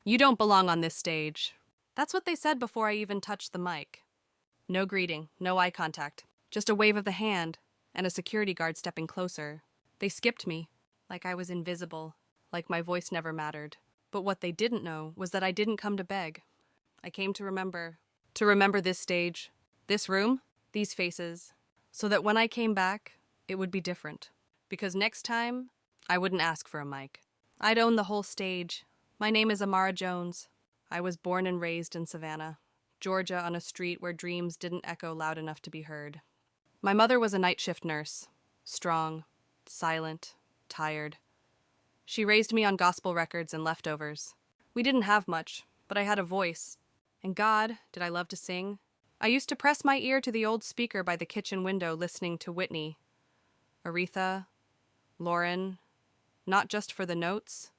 You don't belong on this stage. That's what they said before I even touched the mic. No greeting, no eye contact, just a wave of the hand, and a security guard stepping closer. They skipped me, like I was invisible, like my voice never mattered. But what they didn't know was that I didn't come to beg. I came to remember this stage, this room, these faces, so that when I came back, it would be different. Because next time, I wouldn't ask for a mic. I'd own the whole stage. My name is Amara Jones. I was born and raised in Savannah, Georgia, on a street where dreams didn't echo loud enough to be heard. My mother was a night shift nurse, strong, silent, tired. She raised me on gospel records and leftovers. We didn't have much, but I had a voice. And God, did I love to sing? I used to press my ear to the old speaker by the kitchen window listening to Whitney, Aretha, Lauren, not just for the notes,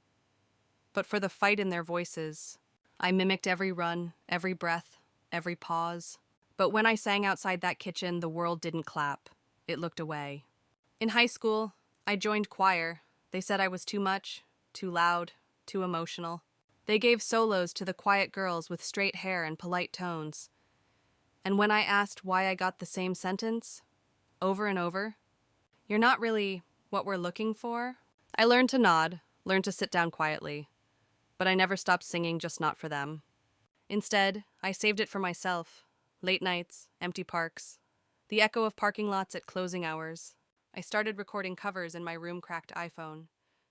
but for the fight in their voices. I mimicked every run, every breath, every pause. But when I sang outside that kitchen, the world didn't clap. It looked away. In high school, I joined choir. They said I was too much, too loud, too emotional. They gave solos to the quiet girls with straight hair and polite tones. And when I asked why I got the same sentence, over and over, "You're not really what we're looking for," I learned to nod, learned to sit down quietly. But I never stopped singing, just not for them. Instead, I saved it for myself. Late nights, empty parks, the echo of parking lots at closing hours. I started recording covers in my room-cracked iPhone,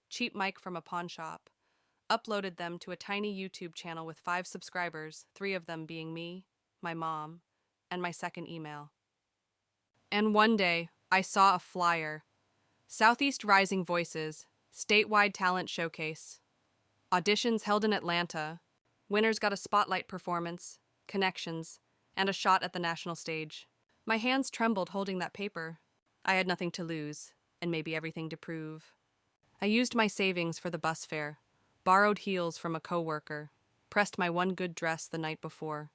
cheap mic from a pawn shop, uploaded them to a tiny YouTube channel with 5 subscribers, 3 of them being me, my mom, and my second email. And one day, I saw a flyer. Southeast Rising Voices, statewide talent showcase. Auditions held in Atlanta. Winners got a spotlight performance, connections, and a shot at the national stage. My hands trembled holding that paper. I had nothing to lose, and maybe everything to prove. I used my savings for the bus fare, borrowed heels from a coworker, pressed my one good dress the night before.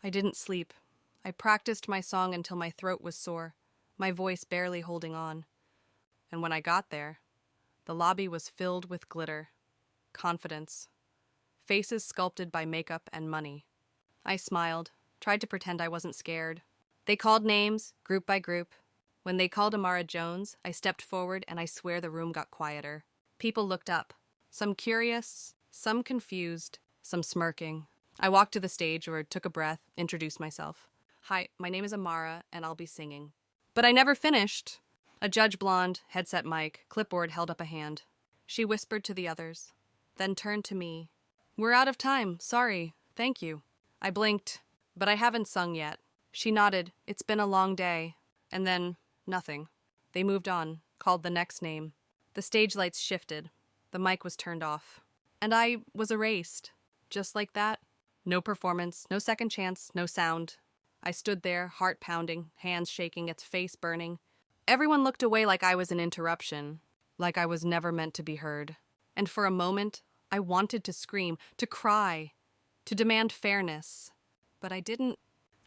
I didn't sleep. I practiced my song until my throat was sore, my voice barely holding on. And when I got there, the lobby was filled with glitter, confidence, faces sculpted by makeup and money. I smiled, tried to pretend I wasn't scared. They called names, group by group. When they called Amara Jones, I stepped forward and I swear the room got quieter. People looked up, some curious, some confused, some smirking. I walked to the stage or took a breath, introduced myself. "Hi, my name is Amara and I'll be singing." But I never finished. A judge blonde, headset mic, clipboard held up a hand. She whispered to the others, then turned to me. "We're out of time, sorry, thank you." I blinked, but I haven't sung yet. She nodded, "It's been a long day." And then, nothing. They moved on, called the next name. The stage lights shifted. The mic was turned off. And I was erased. Just like that. No performance, no second chance, no sound. I stood there, heart pounding, hands shaking, its face burning. Everyone looked away like I was an interruption, like I was never meant to be heard. And for a moment, I wanted to scream, to cry, to demand fairness. But I didn't.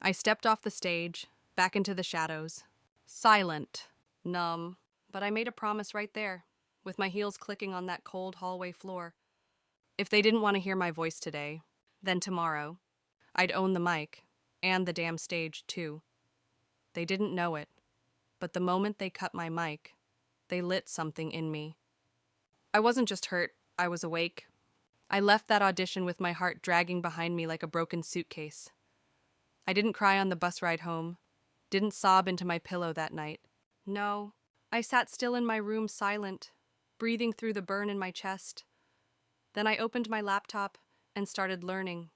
I stepped off the stage, back into the shadows. Silent, numb, but I made a promise right there, with my heels clicking on that cold hallway floor. If they didn't want to hear my voice today, then tomorrow, I'd own the mic, and the damn stage, too. They didn't know it, but the moment they cut my mic, they lit something in me. I wasn't just hurt, I was awake. I left that audition with my heart dragging behind me like a broken suitcase. I didn't cry on the bus ride home, didn't sob into my pillow that night. No, I sat still in my room silent, breathing through the burn in my chest. Then I opened my laptop and started learning.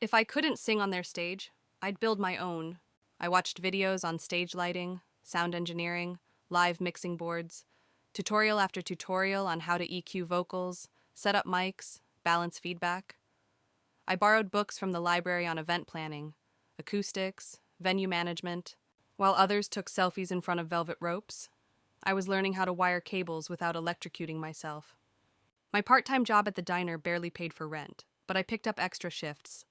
If I couldn't sing on their stage, I'd build my own. I watched videos on stage lighting, sound engineering, live mixing boards, tutorial after tutorial on how to EQ vocals, set up mics, balance feedback. I borrowed books from the library on event planning, acoustics, venue management. While others took selfies in front of velvet ropes, I was learning how to wire cables without electrocuting myself. My part-time job at the diner barely paid for rent, but I picked up extra shifts.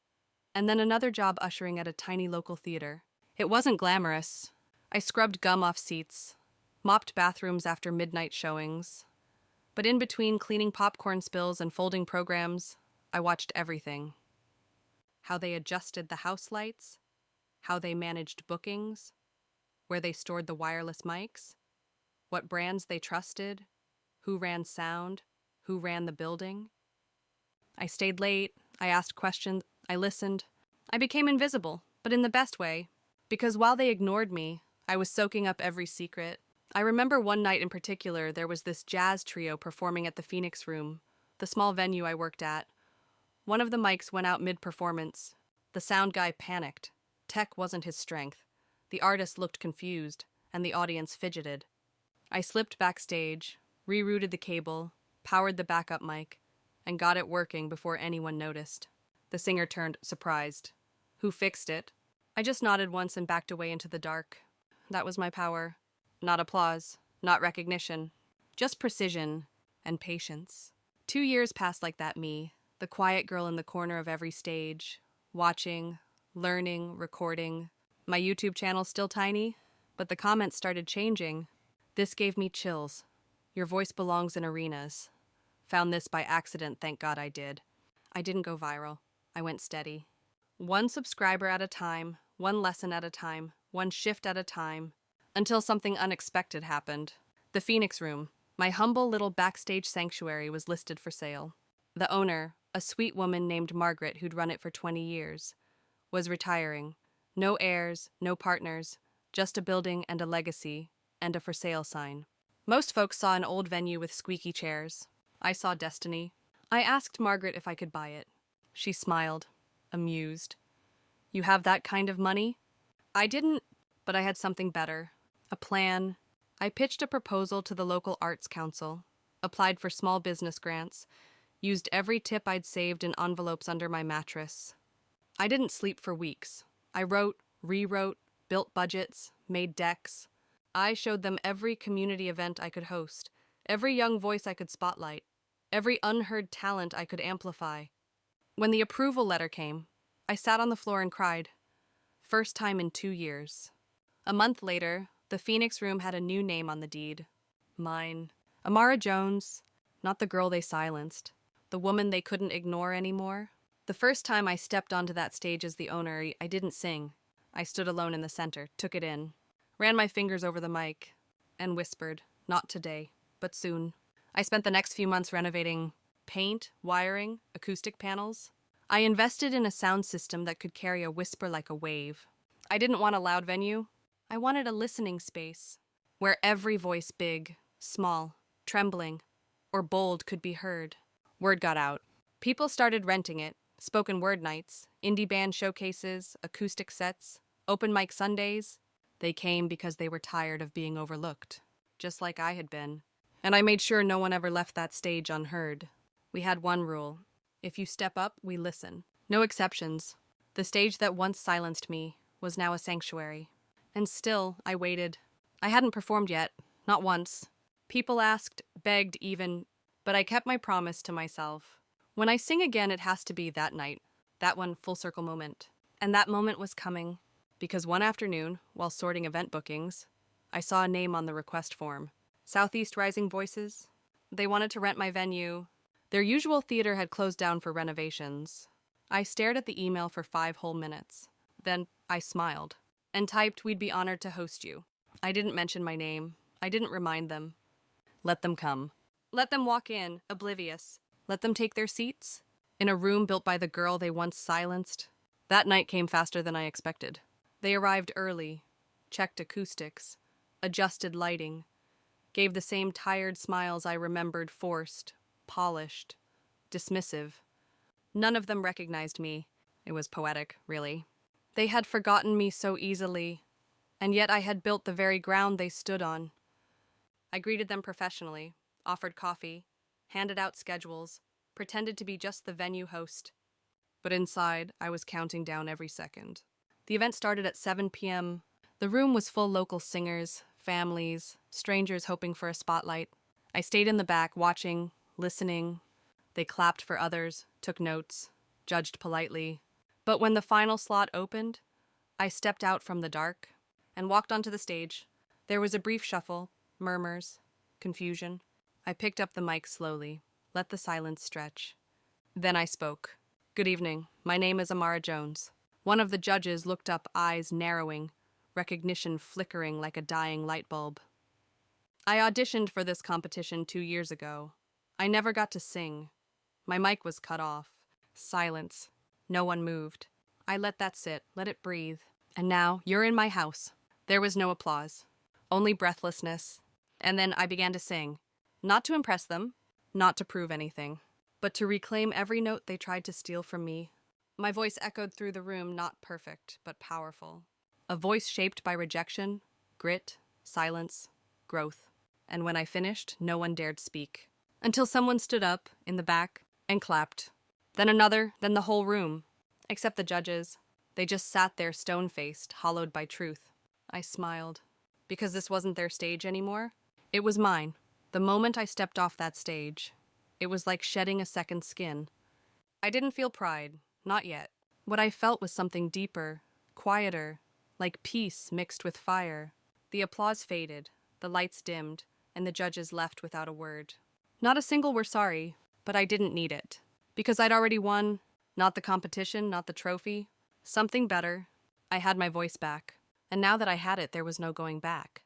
And then another job ushering at a tiny local theater. It wasn't glamorous. I scrubbed gum off seats, mopped bathrooms after midnight showings. But in between cleaning popcorn spills and folding programs, I watched everything. How they adjusted the house lights, how they managed bookings, where they stored the wireless mics, what brands they trusted, who ran sound, who ran the building. I stayed late, I asked questions, I listened. I became invisible, but in the best way, because while they ignored me, I was soaking up every secret. I remember one night in particular, there was this jazz trio performing at the Phoenix Room, the small venue I worked at. One of the mics went out mid-performance. The sound guy panicked. Tech wasn't his strength. The artist looked confused, and the audience fidgeted. I slipped backstage, rerouted the cable, powered the backup mic, and got it working before anyone noticed. The singer turned surprised. Who fixed it? I just nodded once and backed away into the dark. That was my power. Not applause, not recognition, just precision and patience. 2 years passed like that me, the quiet girl in the corner of every stage, watching, learning, recording. My YouTube channel's still tiny, but the comments started changing. This gave me chills. Your voice belongs in arenas. Found this by accident, thank God I did. I didn't go viral. I went steady. One subscriber at a time, one lesson at a time, one shift at a time, until something unexpected happened. The Phoenix Room, my humble little backstage sanctuary, was listed for sale. The owner, a sweet woman named Margaret who'd run it for 20 years, was retiring. No heirs, no partners, just a building and a legacy, and a for sale sign. Most folks saw an old venue with squeaky chairs. I saw destiny. I asked Margaret if I could buy it. She smiled, amused. You have that kind of money? I didn't, but I had something better. A plan. I pitched a proposal to the local arts council, applied for small business grants, used every tip I'd saved in envelopes under my mattress. I didn't sleep for weeks. I wrote, rewrote, built budgets, made decks. I showed them every community event I could host, every young voice I could spotlight, every unheard talent I could amplify. When the approval letter came, I sat on the floor and cried. First time in 2 years. A month later, the Phoenix Room had a new name on the deed. Mine. Amara Jones, not the girl they silenced, the woman they couldn't ignore anymore. The first time I stepped onto that stage as the owner, I didn't sing. I stood alone in the center, took it in, ran my fingers over the mic, and whispered, not today, but soon. I spent the next few months renovating paint, wiring, acoustic panels. I invested in a sound system that could carry a whisper like a wave. I didn't want a loud venue. I wanted a listening space where every voice, big, small, trembling, or bold, could be heard. Word got out. People started renting it. Spoken word nights, indie band showcases, acoustic sets, open mic Sundays. They came because they were tired of being overlooked, just like I had been. And I made sure no one ever left that stage unheard. We had one rule. If you step up, we listen. No exceptions. The stage that once silenced me was now a sanctuary. And still, I waited. I hadn't performed yet, not once. People asked, begged even, but I kept my promise to myself. When I sing again, it has to be that night, that one full circle moment. And that moment was coming, because one afternoon, while sorting event bookings, I saw a name on the request form. Southeast Rising Voices. They wanted to rent my venue. Their usual theater had closed down for renovations. I stared at the email for 5 whole minutes. Then I smiled and typed, we'd be honored to host you. I didn't mention my name. I didn't remind them. Let them come. Let them walk in, oblivious. Let them take their seats in a room built by the girl they once silenced. That night came faster than I expected. They arrived early, checked acoustics, adjusted lighting, gave the same tired smiles I remembered, forced, polished, dismissive. None of them recognized me. It was poetic, really. They had forgotten me so easily, and yet I had built the very ground they stood on. I greeted them professionally, offered coffee, handed out schedules, pretended to be just the venue host. But inside, I was counting down every second. The event started at 7 p.m. The room was full local singers, families, strangers hoping for a spotlight. I stayed in the back, watching, listening. They clapped for others, took notes, judged politely. But when the final slot opened, I stepped out from the dark and walked onto the stage. There was a brief shuffle, murmurs, confusion. I picked up the mic slowly, let the silence stretch. Then I spoke. Good evening. My name is Amara Jones. One of the judges looked up, eyes narrowing, recognition flickering like a dying light bulb. I auditioned for this competition 2 years ago. I never got to sing. My mic was cut off. Silence. No one moved. I let that sit, let it breathe. And now you're in my house. There was no applause, only breathlessness. And then I began to sing. Not to impress them, not to prove anything, but to reclaim every note they tried to steal from me. My voice echoed through the room, not perfect, but powerful. A voice shaped by rejection, grit, silence, growth. And when I finished, no one dared speak. Until someone stood up, in the back, and clapped. Then another, then the whole room. Except the judges. They just sat there stone-faced, hollowed by truth. I smiled. Because this wasn't their stage anymore. It was mine. The moment I stepped off that stage, it was like shedding a second skin. I didn't feel pride, not yet. What I felt was something deeper, quieter, like peace mixed with fire. The applause faded, the lights dimmed, and the judges left without a word. Not a single were sorry, but I didn't need it. Because I'd already won, not the competition, not the trophy. Something better. I had my voice back. And now that I had it, there was no going back.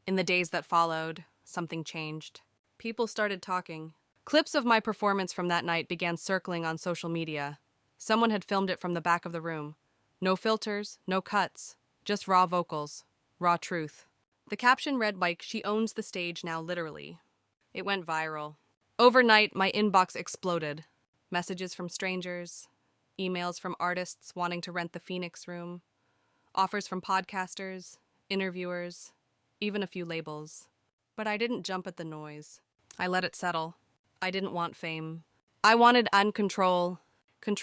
In the days that followed, something changed. People started talking. Clips of my performance from that night began circling on social media. Someone had filmed it from the back of the room. No filters, no cuts, just raw vocals, raw truth. The caption read like, "She owns the stage now, literally." It went viral. Overnight, my inbox exploded. Messages from strangers, emails from artists wanting to rent the Phoenix Room, offers from podcasters, interviewers, even a few labels. But I didn't jump at the noise. I let it settle. I didn't want fame. I wanted control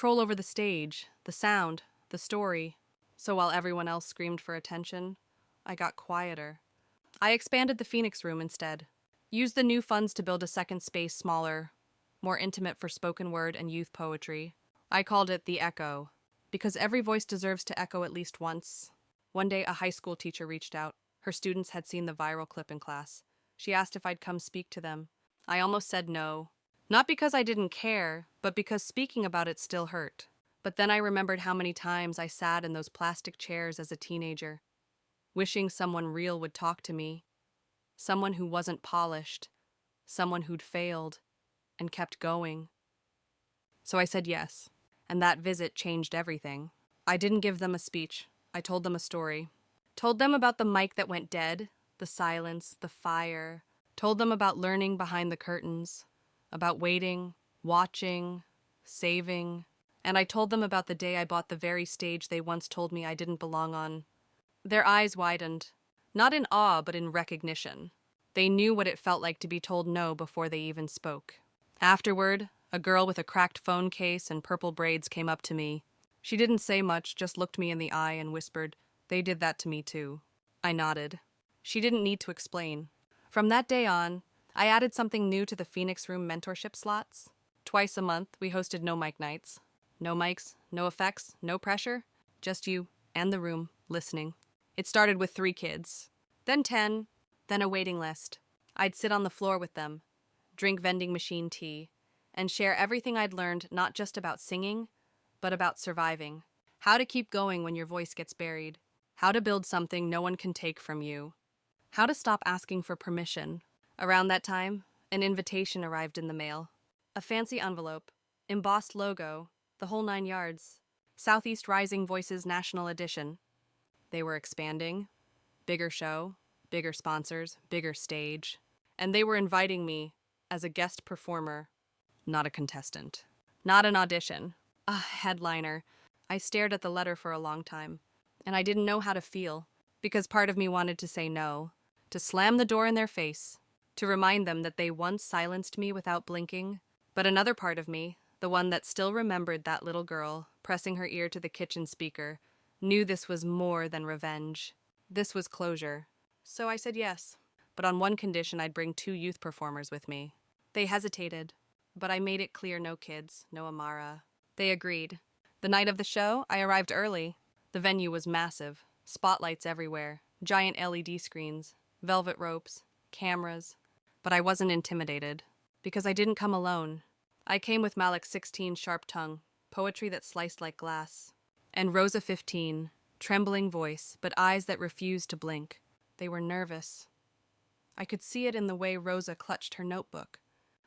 over the stage, the sound, the story. So while everyone else screamed for attention, I got quieter. I expanded the Phoenix Room instead. Used the new funds to build a second space smaller, more intimate for spoken word and youth poetry. I called it The Echo, because every voice deserves to echo at least once. One day, a high school teacher reached out. Her students had seen the viral clip in class. She asked if I'd come speak to them. I almost said no. Not because I didn't care, but because speaking about it still hurt. But then I remembered how many times I sat in those plastic chairs as a teenager, wishing someone real would talk to me. Someone who wasn't polished. Someone who'd failed and kept going. So I said yes, and that visit changed everything. I didn't give them a speech. I told them a story. Told them about the mic that went dead, the silence, the fire. Told them about learning behind the curtains, about waiting, watching, saving. And I told them about the day I bought the very stage they once told me I didn't belong on. Their eyes widened, not in awe, but in recognition. They knew what it felt like to be told no before they even spoke. Afterward, a girl with a cracked phone case and purple braids came up to me. She didn't say much, just looked me in the eye and whispered, "They did that to me too." I nodded. She didn't need to explain. From that day on, I added something new to the Phoenix Room mentorship slots. Twice a month, we hosted no mic nights. No mics, no effects, no pressure. Just you and the room, listening. It started with 3 kids, then 10, then a waiting list. I'd sit on the floor with them, drink vending machine tea, and share everything I'd learned not just about singing, but about surviving. How to keep going when your voice gets buried. How to build something no one can take from you. How to stop asking for permission. Around that time, an invitation arrived in the mail. A fancy envelope, embossed logo, the whole 9 yards. Southeast Rising Voices National Edition. They were expanding. Bigger show, bigger sponsors, bigger stage. And they were inviting me as a guest performer, not a contestant. Not an audition. A headliner. I stared at the letter for a long time, and I didn't know how to feel, because part of me wanted to say no, to slam the door in their face, to remind them that they once silenced me without blinking. But another part of me, the one that still remembered that little girl pressing her ear to the kitchen speaker, knew this was more than revenge. This was closure. So I said yes, but on one condition: I'd bring 2 youth performers with me. They hesitated, but I made it clear: no kids, no Amara. They agreed. The night of the show, I arrived early. The venue was massive, spotlights everywhere, giant LED screens, velvet ropes, cameras. But I wasn't intimidated, because I didn't come alone. I came with Malik's 16 sharp tongue, poetry that sliced like glass, and Rosa 15, trembling voice, but eyes that refused to blink. They were nervous. I could see it in the way Rosa clutched her notebook.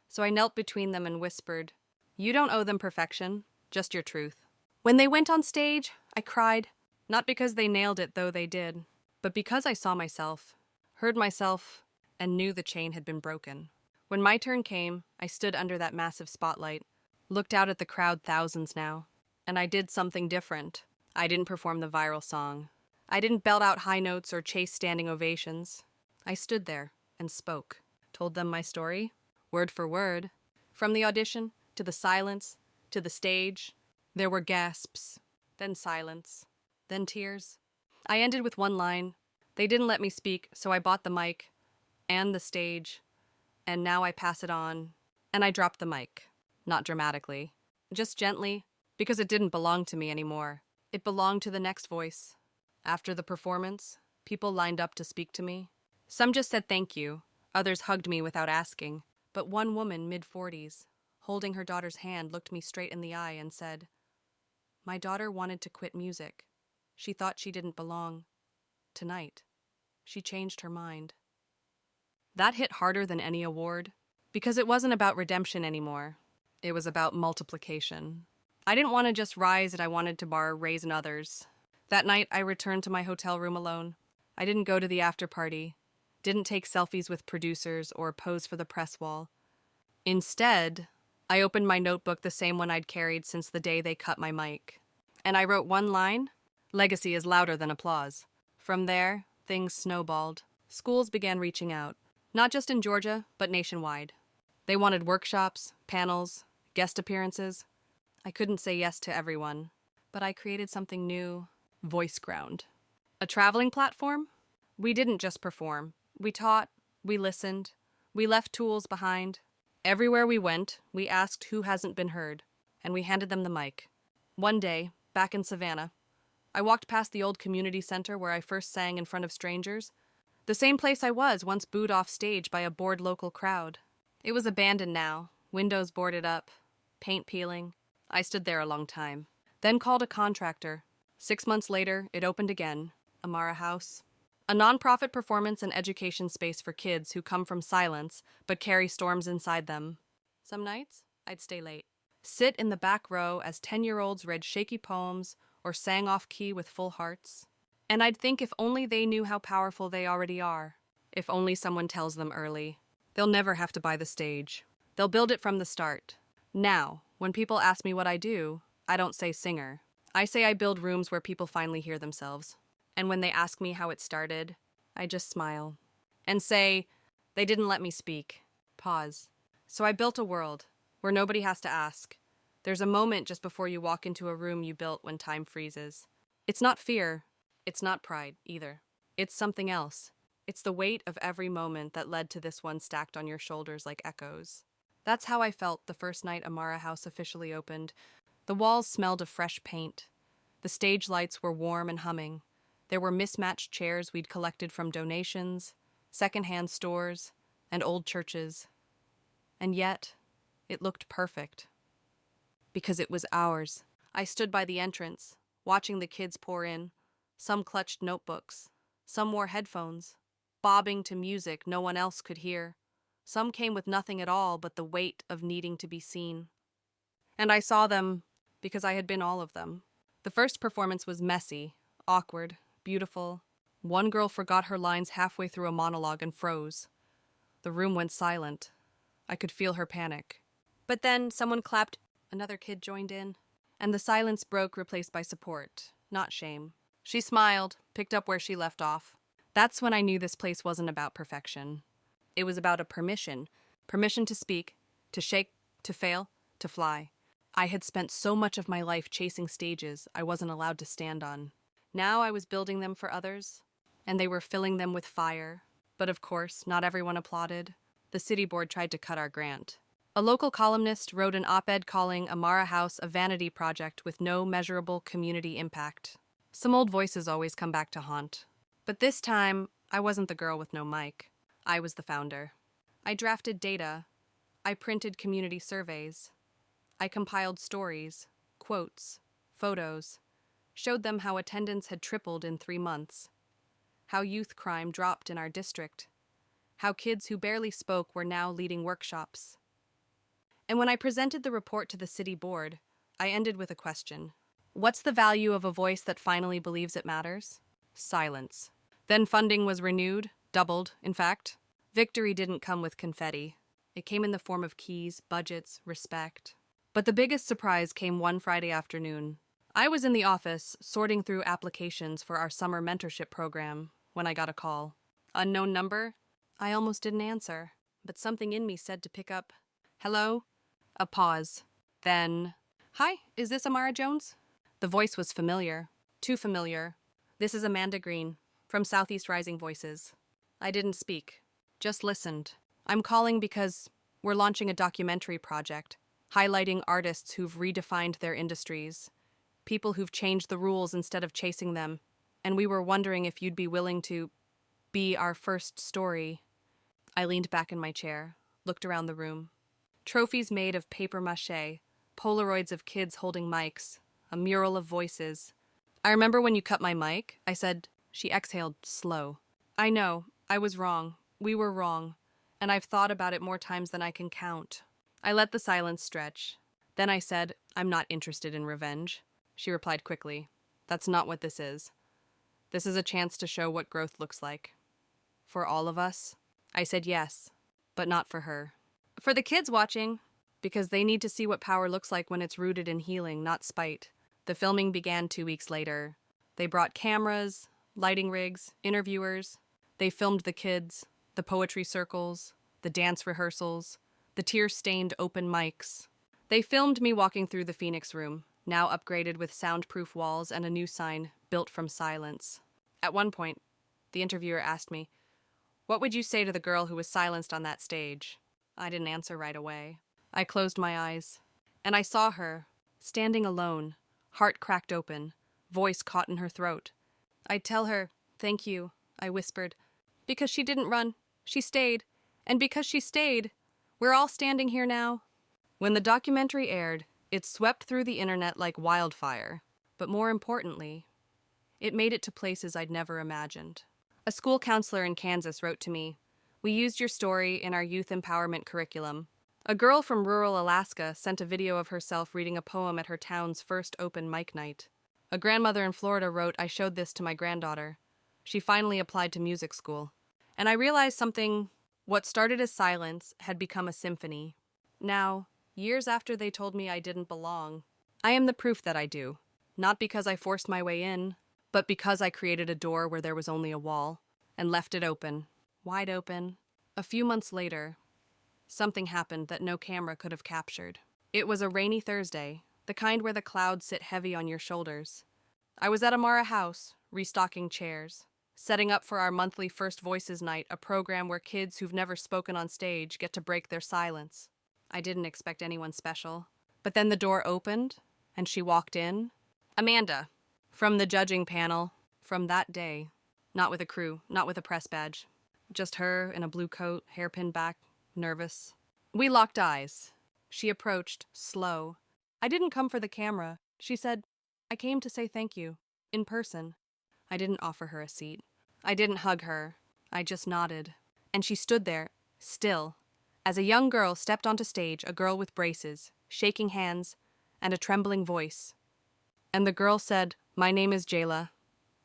So I knelt between them and whispered, "You don't owe them perfection, just your truth." When they went on stage, I cried, not because they nailed it, though they did, but because I saw myself, heard myself, and knew the chain had been broken. When my turn came, I stood under that massive spotlight, looked out at the crowd, thousands now, and I did something different. I didn't perform the viral song. I didn't belt out high notes or chase standing ovations. I stood there and spoke, told them my story, word for word. From the audition, to the silence, to the stage, there were gasps, then silence, then tears. I ended with one line. They didn't let me speak, so I bought the mic and the stage, and now I pass it on, and I dropped the mic. Not dramatically, just gently, because it didn't belong to me anymore. It belonged to the next voice. After the performance, people lined up to speak to me. Some just said thank you, others hugged me without asking, but one woman, mid-40s, holding her daughter's hand, looked me straight in the eye and said, "My daughter wanted to quit music. She thought she didn't belong. Tonight, she changed her mind." That hit harder than any award, because it wasn't about redemption anymore. It was about multiplication. I didn't want to just rise, and I wanted to raise in others. That night, I returned to my hotel room alone. I didn't go to the after party, didn't take selfies with producers or pose for the press wall. Instead, I opened my notebook, the same one I'd carried since the day they cut my mic. And I wrote one line, "Legacy is louder than applause." From there, things snowballed. Schools began reaching out, not just in Georgia, but nationwide. They wanted workshops, panels, guest appearances. I couldn't say yes to everyone, but I created something new, VoiceGround. A traveling platform? We didn't just perform. We taught, we listened, we left tools behind. Everywhere we went, we asked who hasn't been heard, and we handed them the mic. One day, back in Savannah, I walked past the old community center where I first sang in front of strangers, the same place I was once booed off stage by a bored local crowd. It was abandoned now, windows boarded up, paint peeling. I stood there a long time, then called a contractor. 6 months later, it opened again, Amara House. A nonprofit performance and education space for kids who come from silence but carry storms inside them. Some nights, I'd stay late, sit in the back row as 10-year-olds read shaky poems or sang off-key with full hearts. And I'd think if only they knew how powerful they already are. If only someone tells them early. They'll never have to buy the stage. They'll build it from the start. Now, when people ask me what I do, I don't say singer. I say I build rooms where people finally hear themselves. And when they ask me how it started, I just smile and say, they didn't let me speak. Pause. So I built a world where nobody has to ask. There's a moment just before you walk into a room you built when time freezes. It's not fear. It's not pride, either. It's something else. It's the weight of every moment that led to this one stacked on your shoulders like echoes. That's how I felt the first night Amara House officially opened. The walls smelled of fresh paint. The stage lights were warm and humming. There were mismatched chairs we'd collected from donations, secondhand stores, and old churches. And yet, it looked perfect. Because it was ours. I stood by the entrance, watching the kids pour in. Some clutched notebooks. Some wore headphones, bobbing to music no one else could hear. Some came with nothing at all but the weight of needing to be seen. And I saw them because I had been all of them. The first performance was messy, awkward, beautiful. One girl forgot her lines halfway through a monologue and froze. The room went silent. I could feel her panic. But then someone clapped, another kid joined in, and the silence broke, replaced by support, not shame. She smiled, picked up where she left off. That's when I knew this place wasn't about perfection. It was about a permission. Permission to speak, to shake, to fail, to fly. I had spent so much of my life chasing stages I wasn't allowed to stand on. Now I was building them for others, and they were filling them with fire. But of course, not everyone applauded. The city board tried to cut our grant. A local columnist wrote an op-ed calling Amara House a vanity project with no measurable community impact. Some old voices always come back to haunt. But this time, I wasn't the girl with no mic. I was the founder. I drafted data. I printed community surveys. I compiled stories, quotes, photos, showed them how attendance had tripled in 3 months, how youth crime dropped in our district, how kids who barely spoke were now leading workshops. And when I presented the report to the city board, I ended with a question. What's the value of a voice that finally believes it matters? Silence. Then funding was renewed, doubled, in fact. Victory didn't come with confetti. It came in the form of keys, budgets, respect. But the biggest surprise came one Friday afternoon. I was in the office, sorting through applications for our summer mentorship program, when I got a call. Unknown number? I almost didn't answer, but something in me said to pick up. Hello? A pause. Then, hi, is this Amara Jones? The voice was familiar. Too familiar. This is Amanda Green, from Southeast Rising Voices. I didn't speak, just listened. I'm calling because we're launching a documentary project, highlighting artists who've redefined their industries, people who've changed the rules instead of chasing them, and we were wondering if you'd be willing to be our first story. I leaned back in my chair, looked around the room. Trophies made of paper mache, Polaroids of kids holding mics, a mural of voices. I remember when you cut my mic, I said. She exhaled, slow. I know, I was wrong. We were wrong. And I've thought about it more times than I can count. I let the silence stretch. Then I said, I'm not interested in revenge. She replied quickly, that's not what this is. This is a chance to show what growth looks like. For all of us? I said yes, but not for her. For the kids watching, because they need to see what power looks like when it's rooted in healing, not spite. The filming began 2 weeks later. They brought cameras, lighting rigs, interviewers. They filmed the kids, the poetry circles, the dance rehearsals, the tear-stained open mics. They filmed me walking through the Phoenix room, now upgraded with soundproof walls and a new sign, built from silence. At one point, the interviewer asked me, what would you say to the girl who was silenced on that stage? I didn't answer right away. I closed my eyes, and I saw her, standing alone, heart cracked open, voice caught in her throat. I'd tell her, thank you, I whispered, because she didn't run, she stayed, and because she stayed, we're all standing here now. When the documentary aired, it swept through the internet like wildfire, but more importantly, it made it to places I'd never imagined. A school counselor in Kansas wrote to me, we used your story in our youth empowerment curriculum. A girl from rural Alaska sent a video of herself reading a poem at her town's first open mic night. A grandmother in Florida wrote, I showed this to my granddaughter. She finally applied to music school. And I realized something. What started as silence had become a symphony. Now, years after they told me I didn't belong, I am the proof that I do. Not because I forced my way in, but because I created a door where there was only a wall, and left it open, wide open. A few months later, something happened that no camera could have captured. It was a rainy Thursday, the kind where the clouds sit heavy on your shoulders. I was at Amara House, restocking chairs, setting up for our monthly First Voices night, a program where kids who've never spoken on stage get to break their silence. I didn't expect anyone special. But then the door opened, and she walked in. Amanda, from the judging panel, from that day. Not with a crew, not with a press badge. Just her in a blue coat, hair pinned back, nervous. We locked eyes. She approached, slow. I didn't come for the camera. She said, I came to say thank you, in person. I didn't offer her a seat. I didn't hug her. I just nodded. And she stood there, still, as a young girl stepped onto stage, a girl with braces, shaking hands, and a trembling voice. And the girl said, my name is Jayla,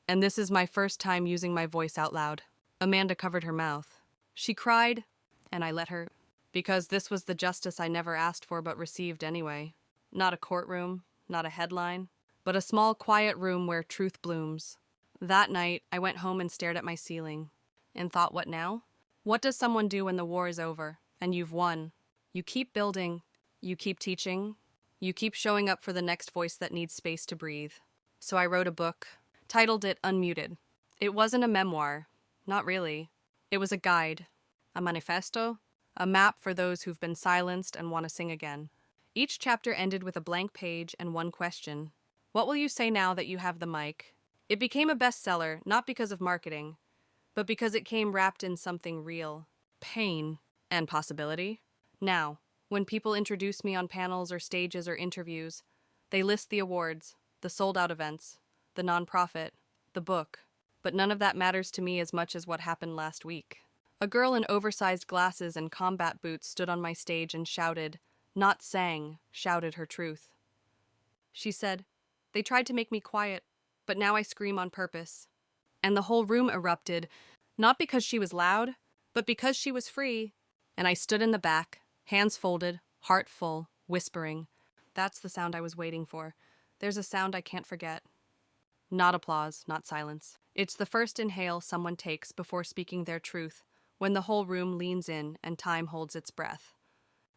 and this is my first time using my voice out loud. Amanda covered her mouth. She cried, and I let her, because this was the justice I never asked for but received anyway. Not a courtroom, not a headline, but a small, quiet room where truth blooms. That night, I went home and stared at my ceiling, and thought, what now? What does someone do when the war is over, and you've won? You keep building, you keep teaching, you keep showing up for the next voice that needs space to breathe. So I wrote a book, titled it Unmuted. It wasn't a memoir, not really. It was a guide, a manifesto, a map for those who've been silenced and want to sing again. Each chapter ended with a blank page and one question. What will you say now that you have the mic? It became a bestseller, not because of marketing, but because it came wrapped in something real. Pain and possibility. Now, When people introduce me on panels or stages or interviews, they list the awards, the sold-out events, the nonprofit, the book, but none of that matters to me as much as what happened last week. A girl in oversized glasses and combat boots stood on my stage and shouted, not sang, shouted her truth. She said, "They tried to make me quiet, but now I scream on purpose." And the whole room erupted, not because she was loud, but because she was free. And I stood in the back, hands folded, heart full, whispering. That's the sound I was waiting for. There's a sound I can't forget. Not applause, not silence. It's the first inhale someone takes before speaking their truth, when the whole room leans in and time holds its breath.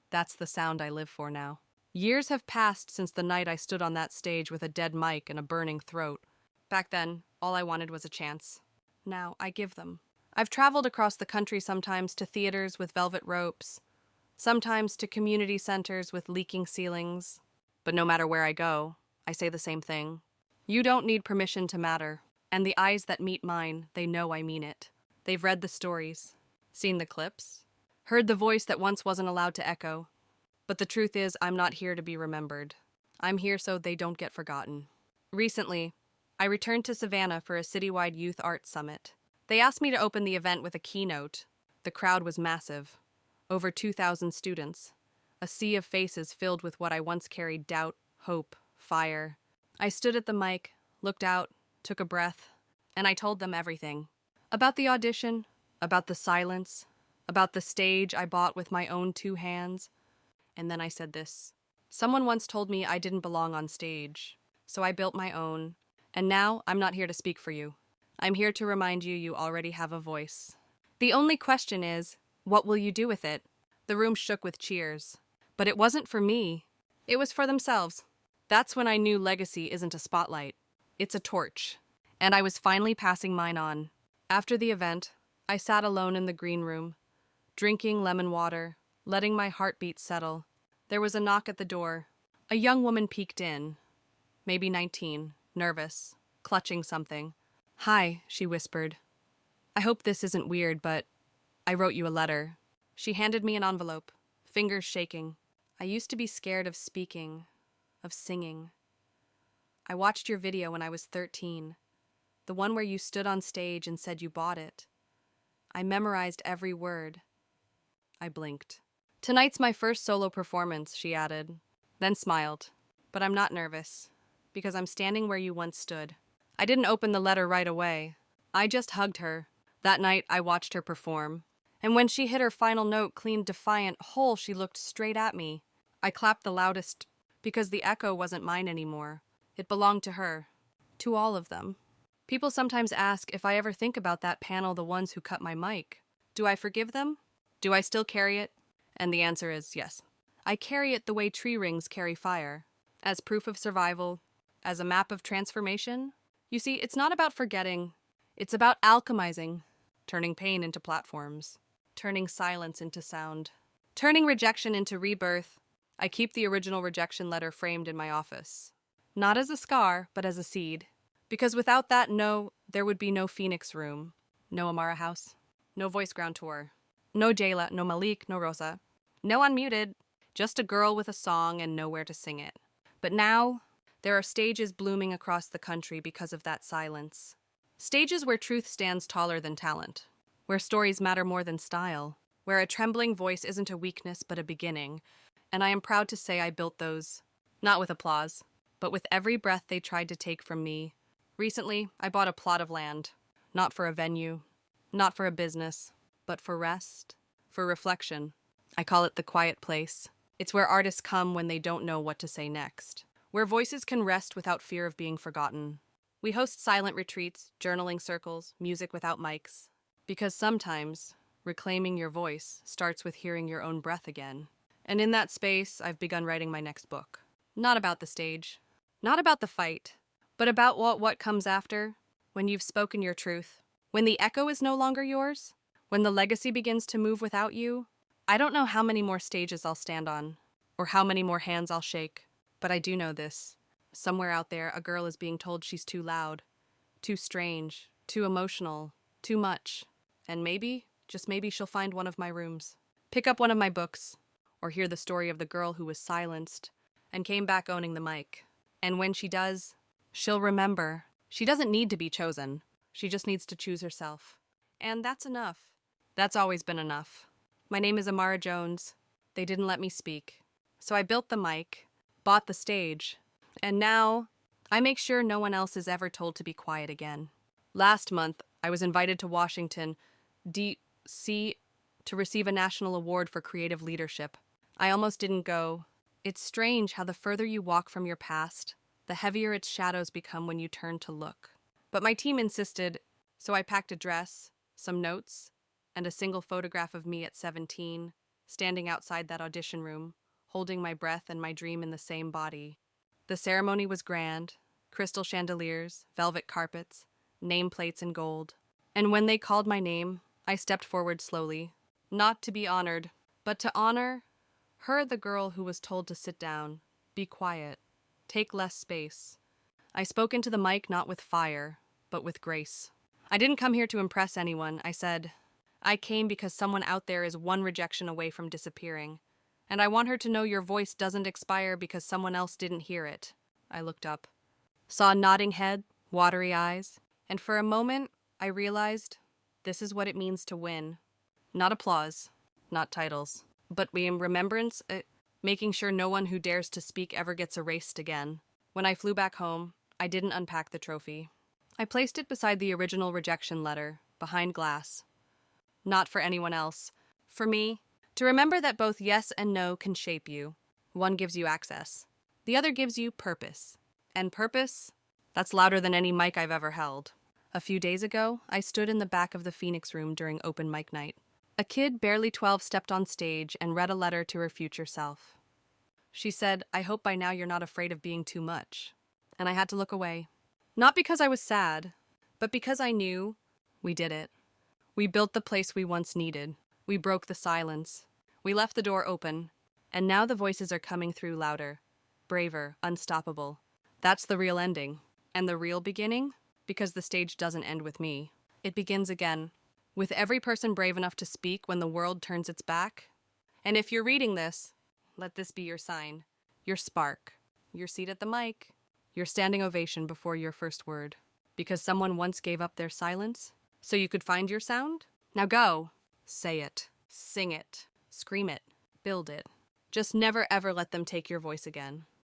That's the sound I live for now. Years have passed since the night I stood on that stage with a dead mic and a burning throat. Back then, all I wanted was a chance. Now, I give them. I've traveled across the country sometimes to theaters with velvet ropes, sometimes to community centers with leaking ceilings. But no matter where I go, I say the same thing. You don't need permission to matter. And the eyes that meet mine, they know I mean it. They've read the stories, seen the clips, heard the voice that once wasn't allowed to echo. But the truth is, I'm not here to be remembered. I'm here so they don't get forgotten. Recently, I returned to Savannah for a citywide youth arts summit. They asked me to open the event with a keynote. The crowd was massive. Over 2,000 students. A sea of faces filled with what I once carried: doubt, hope, fire. I stood at the mic, looked out, took a breath, and I told them everything. About the audition, about the silence, about the stage I bought with my own 2 hands. And then I said this. Someone once told me I didn't belong on stage, so I built my own. And now I'm not here to speak for you. I'm here to remind you you already have a voice. The only question is, what will you do with it? The room shook with cheers. But it wasn't for me. It was for themselves. That's when I knew legacy isn't a spotlight. It's a torch. And I was finally passing mine on. After the event, I sat alone in the green room, drinking lemon water, letting my heartbeat settle. There was a knock at the door. A young woman peeked in. Maybe 19, nervous, clutching something. "Hi," she whispered. "I hope this isn't weird, but I wrote you a letter." She handed me an envelope, fingers shaking. "I used to be scared of speaking, of singing. I watched your video when I was 13, the one where you stood on stage and said you bought it. I memorized every word." I blinked. "Tonight's my first solo performance," she added, then smiled. "But I'm not nervous, because I'm standing where you once stood." I didn't open the letter right away. I just hugged her. That night, I watched her perform. And when she hit her final note, clean, defiant, whole, she looked straight at me. I clapped the loudest, because the echo wasn't mine anymore. It belonged to her. To all of them. People sometimes ask if I ever think about that panel, the ones who cut my mic. Do I forgive them? Do I still carry it? And the answer is yes. I carry it the way tree rings carry fire. As proof of survival, as a map of transformation. You see, it's not about forgetting. It's about alchemizing, turning pain into platforms, turning silence into sound, turning rejection into rebirth. I keep the original rejection letter framed in my office. Not as a scar, but as a seed. Because without that no, there would be no Phoenix Room, no Amara House, no Voice Ground Tour, no Jayla, no Malik, no Rosa, no Unmuted, just a girl with a song and nowhere to sing it. But now, there are stages blooming across the country because of that silence. Stages where truth stands taller than talent, where stories matter more than style, where a trembling voice isn't a weakness but a beginning. And I am proud to say I built those, not with applause, but with every breath they tried to take from me. Recently, I bought a plot of land, not for a venue, not for a business, but for rest, for reflection. I call it the quiet place. It's where artists come when they don't know what to say next. Where voices can rest without fear of being forgotten. We host silent retreats, journaling circles, music without mics. Because sometimes, reclaiming your voice starts with hearing your own breath again. And in that space, I've begun writing my next book. Not about the stage, not about the fight, but about what comes after, when you've spoken your truth, when the echo is no longer yours, when the legacy begins to move without you. I don't know how many more stages I'll stand on, or how many more hands I'll shake. But I do know this. Somewhere out there, a girl is being told she's too loud, too strange, too emotional, too much. And maybe, just maybe, she'll find one of my rooms. Pick up one of my books, or hear the story of the girl who was silenced and came back owning the mic. And when she does, she'll remember. She doesn't need to be chosen. She just needs to choose herself. And that's enough. That's always been enough. My name is Amara Jones. They didn't let me speak. So I built the mic, bought the stage, and now I make sure no one else is ever told to be quiet again. Last month, I was invited to Washington, D.C. to receive a national award for creative leadership. I almost didn't go. It's strange how the further you walk from your past, the heavier its shadows become when you turn to look. But my team insisted, so I packed a dress, some notes, and a single photograph of me at 17, standing outside that audition room, holding my breath and my dream in the same body. The ceremony was grand, crystal chandeliers, velvet carpets, nameplates in gold. And when they called my name, I stepped forward slowly, not to be honored, but to honor her, the girl who was told to sit down, be quiet, take less space. I spoke into the mic not with fire, but with grace. I didn't come here to impress anyone, I said. I came because someone out there is one rejection away from disappearing. And I want her to know your voice doesn't expire because someone else didn't hear it. I looked up, saw a nodding head, watery eyes, and for a moment, I realized this is what it means to win. Not applause, not titles, but remembrance, making sure no one who dares to speak ever gets erased again. When I flew back home, I didn't unpack the trophy. I placed it beside the original rejection letter, behind glass. Not for anyone else. For me, to remember that both yes and no can shape you. One gives you access. The other gives you purpose. And purpose? That's louder than any mic I've ever held. A few days ago, I stood in the back of the Phoenix room during open mic night. A kid barely 12 stepped on stage and read a letter to her future self. She said, "I hope by now you're not afraid of being too much." And I had to look away. Not because I was sad, but because I knew we did it. We built the place we once needed. We broke the silence. We left the door open. And now the voices are coming through louder, braver, unstoppable. That's the real ending. And the real beginning? Because the stage doesn't end with me. It begins again, with every person brave enough to speak when the world turns its back. And if you're reading this, let this be your sign, your spark, your seat at the mic, your standing ovation before your first word. Because someone once gave up their silence, so you could find your sound? Now go. Say it. Sing it. Scream it. Build it. Just never ever let them take your voice again.